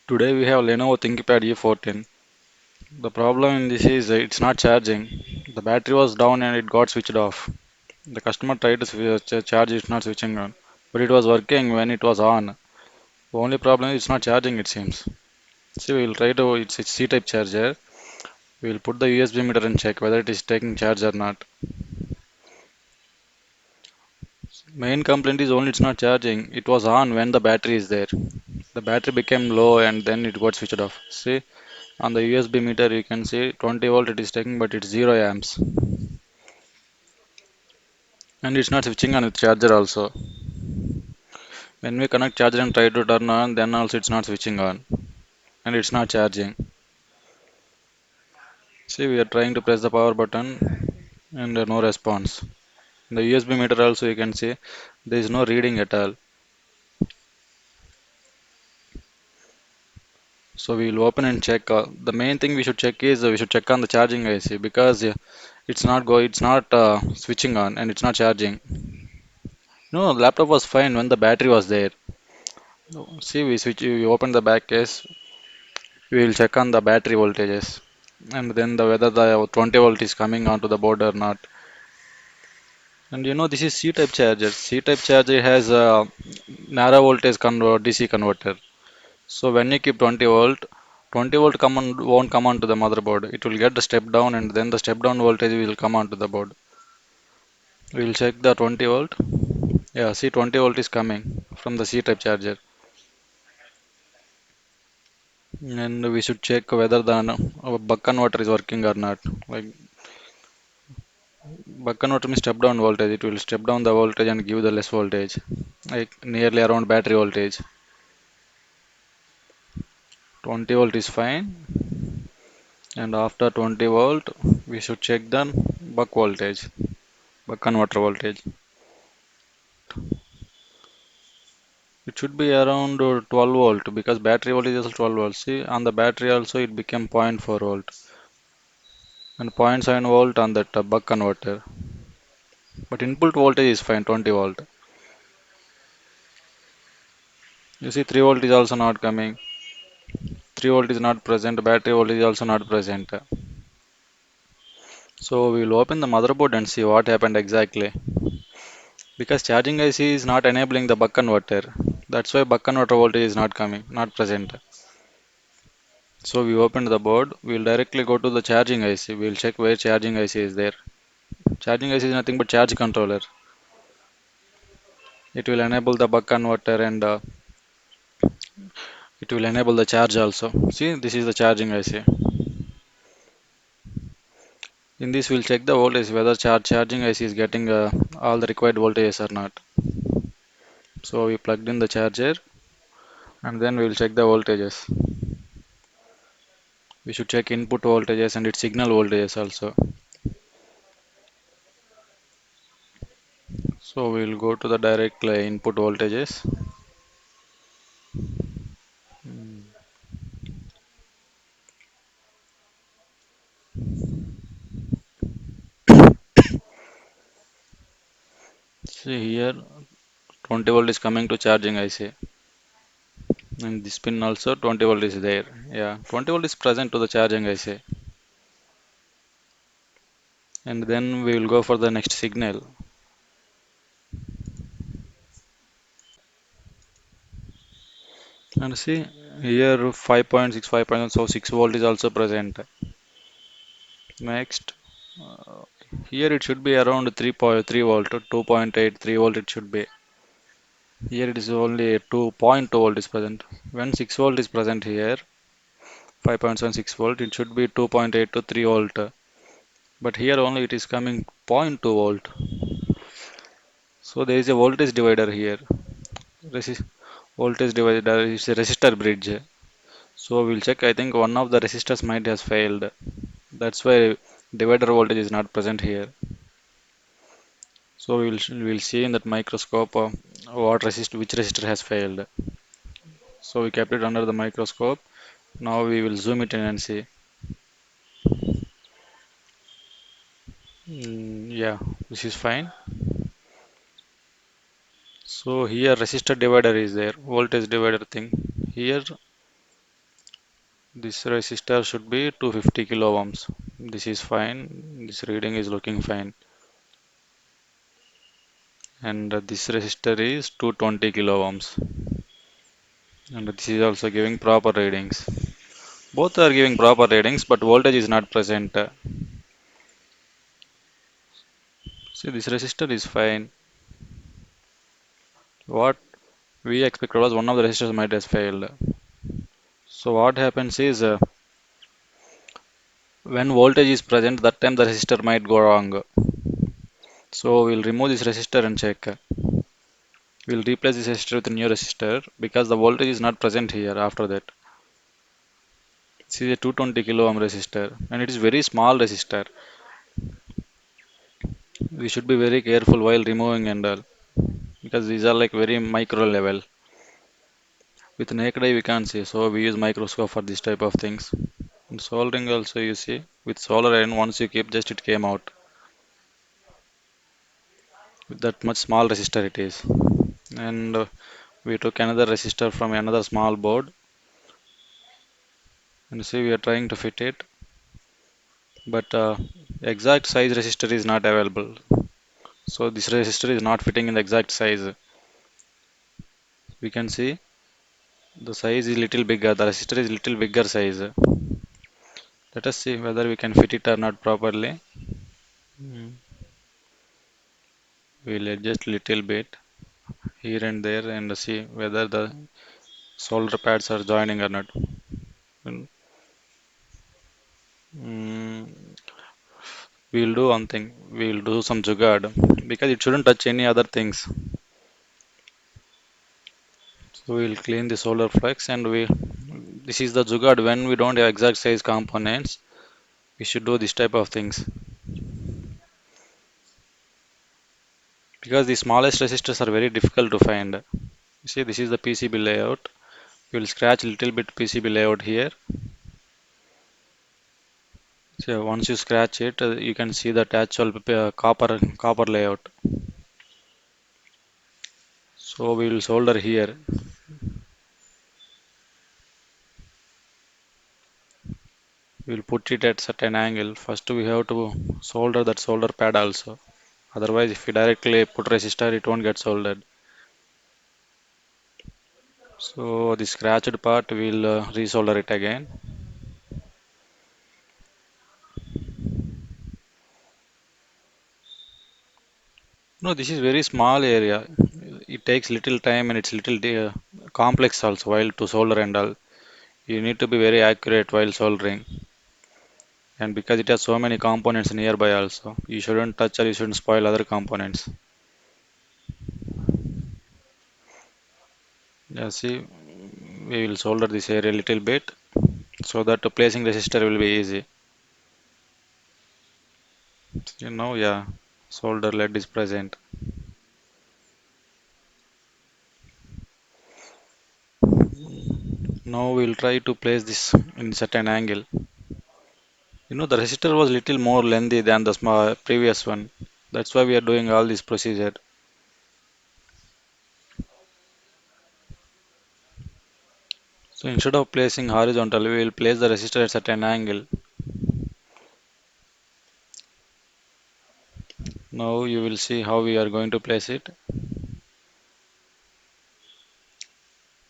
Today we have Lenovo Thinkpad E14. The problem in this is it's not charging. The battery was down and it got switched off. The customer tried to charge, it's not switching on. But it was working when it was on. The only problem is it's not charging, it seems. See, we'll try to, it's a C-type charger. We'll put the USB meter and check whether it is taking charge or not. Main complaint is only it's not charging. It was on when the battery is there. The battery became low and then it got switched off. See, on the USB meter you can see 20 volt it is taking, but it's 0 amps. And it's not switching on with charger also. When we connect charger and try to turn on, then also it's not switching on. And it's not charging. See, we are trying to press the power button and no response. In the USB meter also you can see there is no reading at all. So we will open and check. The main thing we should check is we should check on the charging IC because it's not switching on and it's not charging. No, the laptop was fine when the battery was there. See, we open the back case. We will check on the battery voltages and then whether the 20 volt is coming onto the board or not. And this is C-type charger. C-type charger has a narrow voltage DC converter. So when you keep 20 volt, 20 volt won't come onto the motherboard. It will get the step down and then the step down voltage will come onto the board. We will check the 20 volt. Yeah, see 20 volt is coming from the C-type charger. And we should check whether the buck converter is working or not. Like buck converter means step down voltage. It will step down the voltage and give the less voltage, like nearly around battery voltage. 20 volt is fine. And after 20 volt, we should check the buck voltage, buck converter voltage. It should be around 12 volt because battery voltage is also 12 volt. See, on the battery also it became zero point 0.4 volt and zero point 0.7 volt on that buck converter. But input voltage is fine, 20 volt. You see, 3 volt is also not coming. 3 volt is not present. Battery voltage is also not present. So we will open the motherboard and see what happened exactly. Because charging IC is not enabling the buck converter. That's why buck converter voltage is not coming, not present. So we opened the board. We'll directly go to the charging IC. We'll check where charging IC is there. Charging IC is nothing but charge controller. It will enable the buck converter and it will enable the charge also. See, this is the charging IC. In this, we'll check the voltage whether charging IC is getting all the required voltages or not. So we plugged in the charger and then we'll check the voltages. We should check input voltages and its signal voltages also. So we'll go to the direct input voltages. See here 20 volt is coming to charging IC and this pin also 20 volt is there. Yeah, 20 volt is present to the charging IC and then we will go for the next signal. And see here 5.6, 5.1, so 6 volt is also present. Next, uh, here it should be around 3.3 volt, 2.8, 3 volt it should be. Here it is only 2.2 volt is present. When 6 volt is present here, 5.76 volt, it should be 2.8 to 3 volt. But here only it is coming zero point 0.2 volt. So there is a voltage divider here. Resist voltage divider is a resistor bridge. So we'll check. I think one of the resistors might has failed. That's why divider voltage is not present here. So we'll see in that microscope which resistor has failed. So we kept it under the microscope. Now we will zoom it in and see. Yeah, this is fine. So here resistor divider is there, voltage divider thing. Here This resistor should be 250 kilo ohms. This is fine. This reading is looking fine. And this resistor is 220 kilo ohms. And this is also giving proper readings. Both are giving proper readings, but voltage is not present. See, this resistor is fine. What we expected was one of the resistors might have failed. So what happens is when voltage is present, that time the resistor might go wrong. So we'll remove this resistor and check. We'll replace this resistor with a new resistor because the voltage is not present here after that. This is a 220 kilo ohm resistor and it is very small resistor. We should be very careful while removing and all because these are like very micro level. With naked eye we can't see, so we use microscope for this type of things. And soldering also you see with solar iron once you keep just it came out. With that much small resistor it is. And we took another resistor from another small board and see we are trying to fit it, but exact size resistor is not available. So this resistor is not fitting in the exact size. We can see the size is little bigger, the resistor is little bigger size. Let us see whether we can fit it or not properly. Mm, we'll adjust little bit here and there and see whether the solder pads are joining or not. Mm, mm, we'll do one thing. We'll do some jugaad because it shouldn't touch any other things. So we'll clean the solder flux and we. This is the jugaad when we don't have exact size components. We should do this type of things because the smallest resistors are very difficult to find. You see, this is the PCB layout. We will scratch a little bit PCB layout here. So once you scratch it, you can see the actual copper layout. So we will solder here. We will put it at certain angle. First we have to solder that solder pad also. Otherwise, if we directly put resistor, it won't get soldered. So the scratched part, we'll resolder it again. No, this is very small area. It takes little time and it's little complex also while to solder and all. You need to be very accurate while soldering. And because it has so many components nearby also, you shouldn't touch or you shouldn't spoil other components. Yeah, see, we will solder this area a little bit so that placing resistor will be easy. Yeah, solder lead is present. Now we'll try to place this in certain angle. The resistor was little more lengthy than the small previous one. That's why we are doing all this procedure. So instead of placing horizontal, we will place the resistor at certain angle. Now you will see how we are going to place it.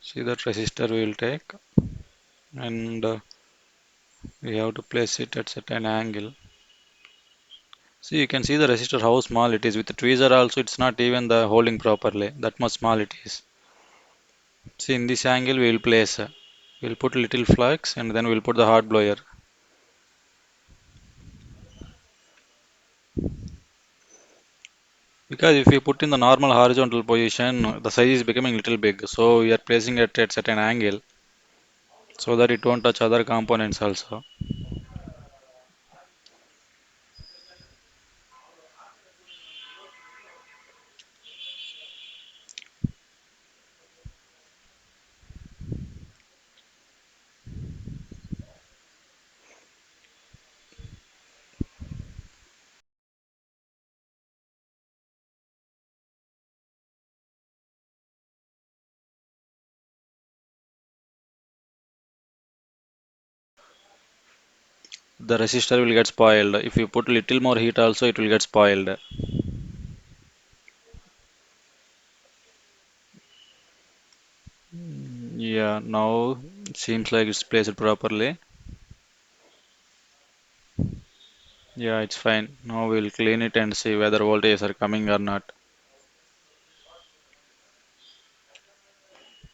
See that resistor we will take and we have to place it at certain angle. See, you can see the resistor how small it is. With the tweezer also, it's not even the holding properly. That much small it is. See, in this angle we will place. We'll put little flux and then we'll put the hot blower. Because if we put in the normal horizontal position, the size is becoming little big. So we are placing it at certain angle so that it won't touch other components also. the resistor will get spoiled. If you put little more heat also, it will get spoiled. Yeah, now it seems like it's placed properly. Yeah, it's fine. Now we'll clean it and see whether voltages are coming or not.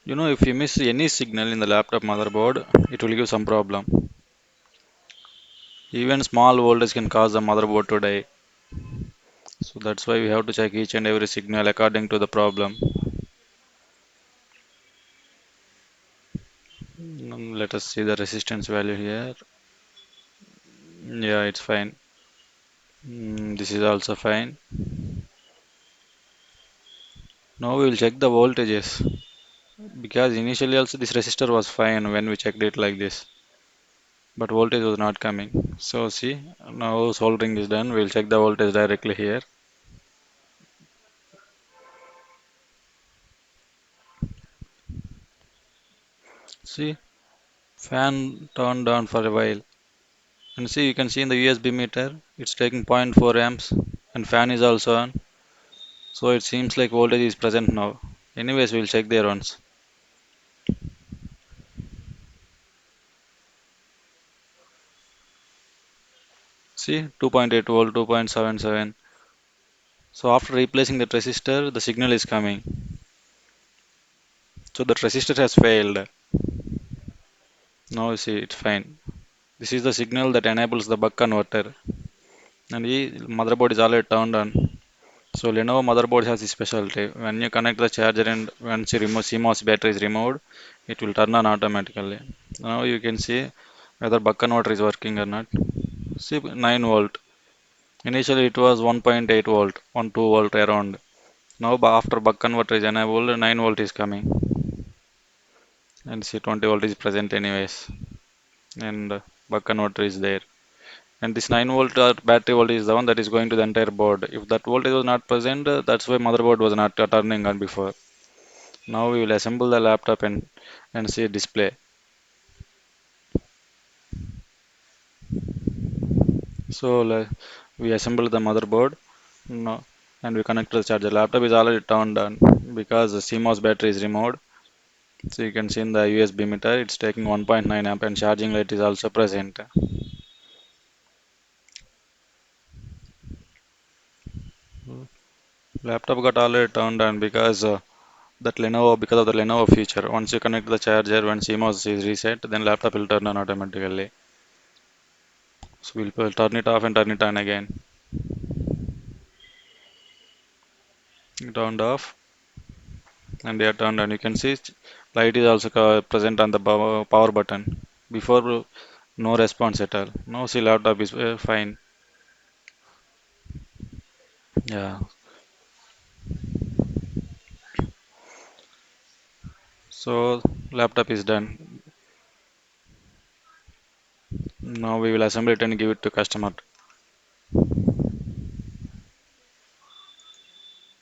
If you miss any signal in the laptop motherboard, it will give some problem. Even small voltage can cause the motherboard to die. So that's why we have to check each and every signal according to the problem. Let us see the resistance value here. Yeah, it's fine. This is also fine. Now we will check the voltages because initially also this resistor was fine when we checked it like this, but voltage was not coming. So see, now soldering is done. We'll check the voltage directly here. See, fan turned on for a while. And see, you can see in the USB meter, it's taking zero point 0.4 amps and fan is also on. So it seems like voltage is present now. Anyways, we'll check there once. See, 2.8 volt, 2.77. So after replacing that resistor, the signal is coming. So that resistor has failed. Now you see, it's fine. This is the signal that enables the buck converter. And the motherboard is already turned on. So Lenovo motherboard has a specialty. When you connect the charger and once you remove CMOS battery is removed, it will turn on automatically. Now you can see whether buck converter is working or not. See 9 volt. Initially it was 1.8 volt, 2 volt around. Now after buck converter is enabled, 9 volt is coming. And see 20 volt is present anyways. And buck converter is there. And this 9 volt battery voltage is the one that is going to the entire board. If that voltage was not present, that's why motherboard was not turning on before. Now we will assemble the laptop and see display. So we assemble the motherboard no, and we connect to the charger. Laptop is already turned on because the CMOS battery is removed. So you can see in the USB meter it's taking 1.9 amp and charging light is also present. Laptop got already turned on because of the Lenovo feature. Once you connect the charger when CMOS is reset, then laptop will turn on automatically. So we'll turn it off and turn it on again. Turned off and they are turned on. You can see light is also present on the power button. Before no response at all. Now see laptop is fine. Yeah. So laptop is done. Now we will assemble it and give it to customer.